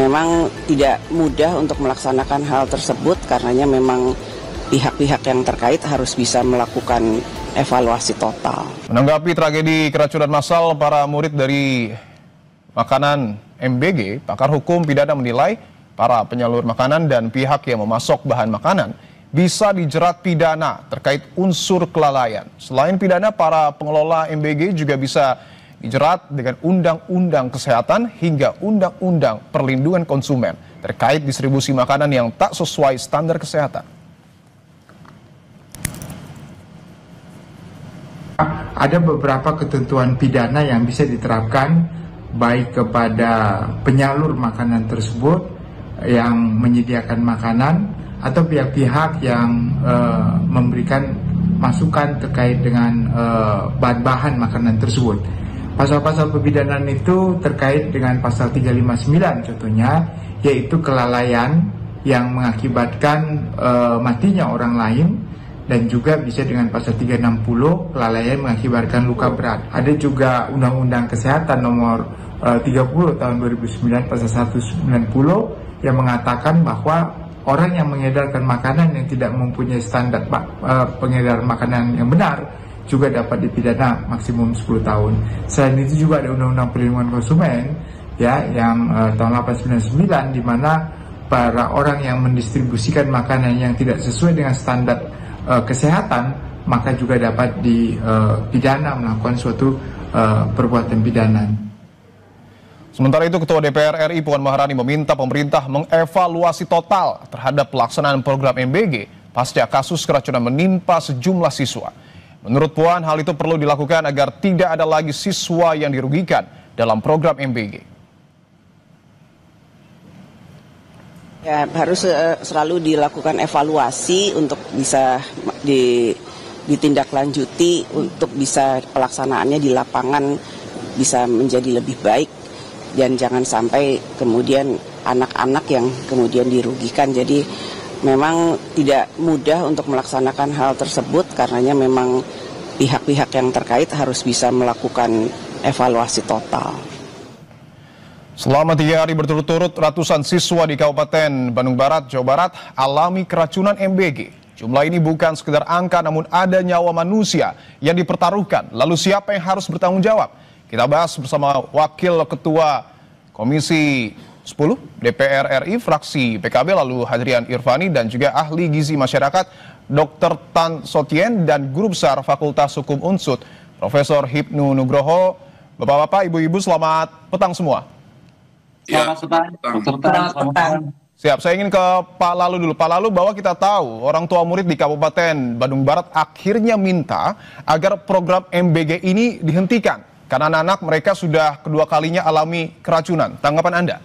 memang tidak mudah untuk melaksanakan hal tersebut karenanya memang pihak-pihak yang terkait harus bisa melakukan evaluasi total. Menanggapi tragedi keracunan massal para murid dari makanan MBG, pakar hukum pidana menilai para penyalur makanan dan pihak yang memasok bahan makanan bisa dijerat pidana terkait unsur kelalaian. Selain pidana, para pengelola MBG juga bisa dijerat dengan Undang-Undang Kesehatan hingga Undang-Undang Perlindungan Konsumen terkait distribusi makanan yang tak sesuai standar kesehatan. Ada beberapa ketentuan pidana yang bisa diterapkan baik kepada penyalur makanan tersebut yang menyediakan makanan atau pihak-pihak yang memberikan masukan terkait dengan bahan-bahan makanan tersebut. Pasal-pasal pemidanaan itu terkait dengan pasal 359 contohnya, yaitu kelalaian yang mengakibatkan matinya orang lain, dan juga bisa dengan pasal 360 kelalaian mengakibatkan luka berat. Ada juga Undang-Undang Kesehatan nomor 30 tahun 2009 pasal 190 yang mengatakan bahwa orang yang mengedarkan makanan yang tidak mempunyai standar pengedaran makanan yang benar juga dapat dipidana maksimum 10 tahun. Selain itu juga ada Undang-Undang Perlindungan Konsumen ya yang tahun 899 di mana para orang yang mendistribusikan makanan yang tidak sesuai dengan standar kesehatan maka juga dapat dipidana melakukan suatu perbuatan pidana. Sementara itu, Ketua DPR RI Puan Maharani meminta pemerintah mengevaluasi total terhadap pelaksanaan program MBG pasca kasus keracunan menimpa sejumlah siswa. Menurut Puan, hal itu perlu dilakukan agar tidak ada lagi siswa yang dirugikan dalam program MBG. Ya, harus selalu dilakukan evaluasi untuk bisa ditindaklanjuti untuk bisa pelaksanaannya di lapangan bisa menjadi lebih baik. Dan jangan sampai kemudian anak-anak yang kemudian dirugikan. Jadi memang tidak mudah untuk melaksanakan hal tersebut karenanya memang pihak-pihak yang terkait harus bisa melakukan evaluasi total. Selama 3 hari berturut-turut, ratusan siswa di Kabupaten Bandung Barat, Jawa Barat alami keracunan MBG. Jumlah ini bukan sekedar angka, namun ada nyawa manusia yang dipertaruhkan. Lalu siapa yang harus bertanggung jawab? Kita bahas bersama Wakil Ketua Komisi 10 DPR RI fraksi PKB lalu Hadrian Irvani dan juga ahli gizi masyarakat Dr. Tan Sotien dan Guru Besar Fakultas Hukum Unsud Profesor Hipnu Nugroho. Bapak-bapak, ibu-ibu, selamat petang semua. Selamat petang. Siap, saya ingin ke Pak Lalu dulu. Pak Lalu, bahwa kita tahu orang tua murid di Kabupaten Bandung Barat akhirnya minta agar program MBG ini dihentikan karena anak-anak mereka sudah kedua kalinya alami keracunan. Tanggapan Anda?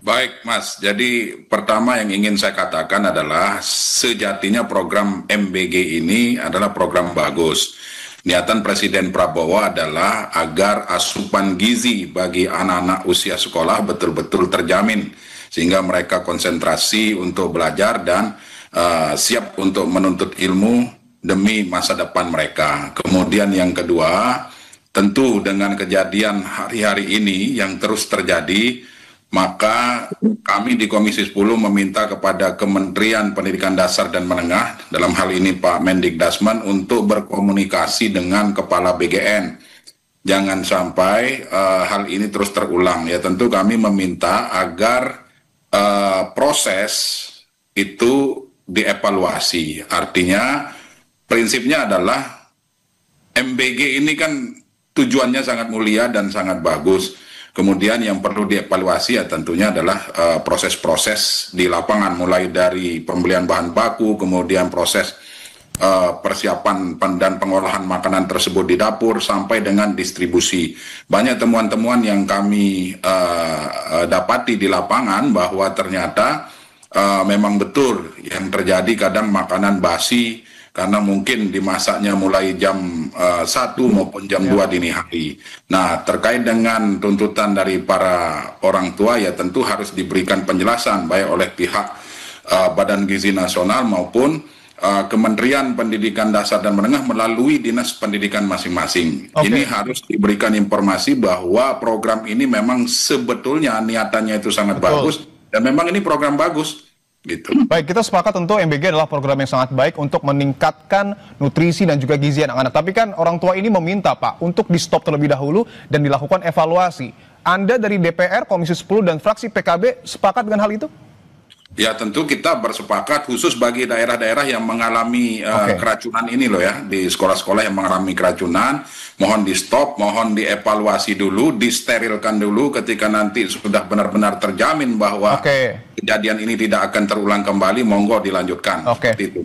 Baik, Mas. Jadi pertama yang ingin saya katakan adalah sejatinya program MBG ini adalah program bagus. Niatan Presiden Prabowo adalah agar asupan gizi bagi anak-anak usia sekolah betul-betul terjamin sehingga mereka konsentrasi untuk belajar dan siap untuk menuntut ilmu demi masa depan mereka. Kemudian yang kedua, tentu dengan kejadian hari-hari ini yang terus terjadi, maka kami di Komisi 10 meminta kepada Kementerian Pendidikan Dasar dan Menengah, dalam hal ini Pak Mendikdasman, untuk berkomunikasi dengan Kepala BGN. Jangan sampai hal ini terus terulang. Ya, tentu kami meminta agar proses itu dievaluasi. Artinya, prinsipnya adalah MBG ini kan tujuannya sangat mulia dan sangat bagus. Kemudian yang perlu dievaluasi ya tentunya adalah proses-proses di lapangan, mulai dari pembelian bahan baku, kemudian proses persiapan dan pengolahan makanan tersebut di dapur, sampai dengan distribusi. Banyak temuan-temuan yang kami dapati di lapangan bahwa ternyata memang betul yang terjadi kadang makanan basi, karena mungkin dimasaknya mulai jam 1 maupun jam 2 dini hari. Nah, terkait dengan tuntutan dari para orang tua ya tentu harus diberikan penjelasan baik oleh pihak Badan Gizi Nasional maupun Kementerian Pendidikan Dasar dan Menengah melalui dinas pendidikan masing-masing. Ini harus diberikan informasi bahwa program ini memang sebetulnya niatannya itu sangat bagus dan memang ini program bagus. Gitu. Baik, kita sepakat tentu MBG adalah program yang sangat baik untuk meningkatkan nutrisi dan juga gizi anak-anak. Tapi kan orang tua ini meminta Pak untuk di stop terlebih dahulu dan dilakukan evaluasi. Anda dari DPR, Komisi 10 dan fraksi PKB sepakat dengan hal itu? Ya tentu kita bersepakat khusus bagi daerah-daerah yang mengalami keracunan ini loh ya, di sekolah-sekolah yang mengalami keracunan, mohon di stop, mohon dievaluasi dulu, disterilkan dulu ketika nanti sudah benar-benar terjamin bahwa kejadian ini tidak akan terulang kembali, monggo dilanjutkan. Seperti itu.